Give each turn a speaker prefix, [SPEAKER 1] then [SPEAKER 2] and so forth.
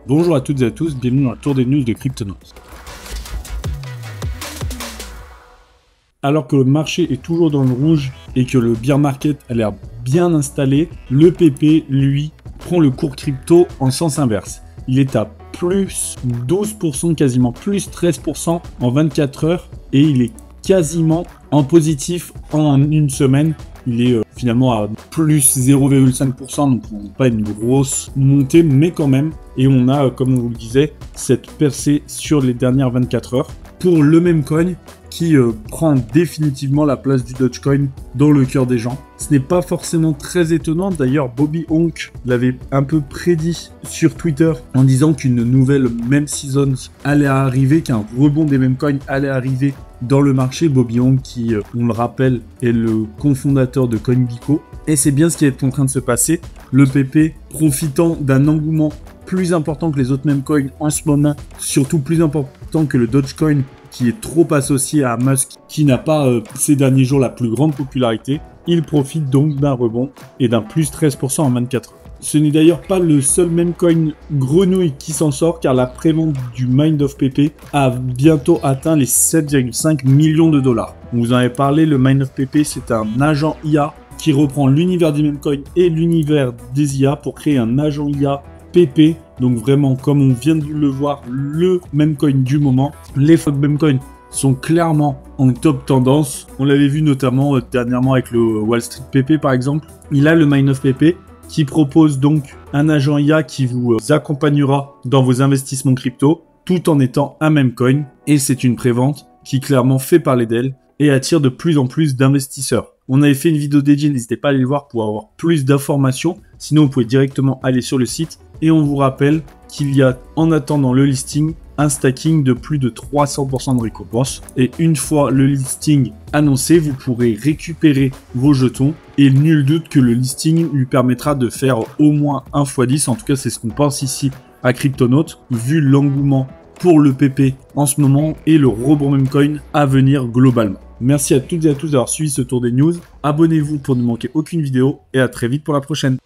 [SPEAKER 1] Bonjour à toutes et à tous, bienvenue dans la tour des news de Cryptonauts. Alors que le marché est toujours dans le rouge et que le bear market a l'air bien installé, le PP, lui, prend le cours crypto en sens inverse. Il est à plus 12%, quasiment plus 13% en 24 heures et il est quasiment en positif en une semaine. Il est finalement à plus 0,5%, donc on n'a pas une grosse montée, mais quand même. Et on a, comme on vous le disait, cette percée sur les dernières 24 heures pour le même coin qui prend définitivement la place du Dogecoin dans le cœur des gens. Ce n'est pas forcément très étonnant, d'ailleurs Bobby Honk l'avait un peu prédit sur Twitter en disant qu'une nouvelle meme season allait arriver, qu'un rebond des meme coins allait arriver dans le marché. Bobby Honk qui, on le rappelle, est le cofondateur de CoinGecko. Et c'est bien ce qui est en train de se passer. Le PP profitant d'un engouement plus important que les autres meme coins en ce moment, surtout plus important que le Dogecoin qui est trop associé à Musk, qui n'a pas ces derniers jours la plus grande popularité. Il profite donc d'un rebond et d'un plus 13% en 24 heures. Ce n'est d'ailleurs pas le seul meme coin grenouille qui s'en sort, car la prévente du Mind of PP a bientôt atteint les 7,5 millions de dollars. On vous en avait parlé, le Mind of PP, c'est un agent IA qui reprend l'univers des meme coins et l'univers des IA pour créer un agent IA PP, donc vraiment comme on vient de le voir, le meme coin du moment. Les FOG meme coins sont clairement en top tendance. On l'avait vu notamment dernièrement avec le Wall Street PP par exemple. Il a le Mind of PP qui propose donc un agent IA qui vous accompagnera dans vos investissements crypto tout en étant un meme coin. Et c'est une prévente qui clairement fait parler d'elle et attire de plus en plus d'investisseurs. On avait fait une vidéo dédiée, n'hésitez pas à aller le voir pour avoir plus d'informations. Sinon, vous pouvez directement aller sur le site. Et on vous rappelle qu'il y a, en attendant le listing, un stacking de plus de 300% de récompense. Et une fois le listing annoncé, vous pourrez récupérer vos jetons. Et nul doute que le listing lui permettra de faire au moins 1 x 10. En tout cas, c'est ce qu'on pense ici à Cryptonauts, vu l'engouement pour le PP en ce moment et le rebond meme coin à venir globalement. Merci à toutes et à tous d'avoir suivi ce tour des news. Abonnez-vous pour ne manquer aucune vidéo et à très vite pour la prochaine.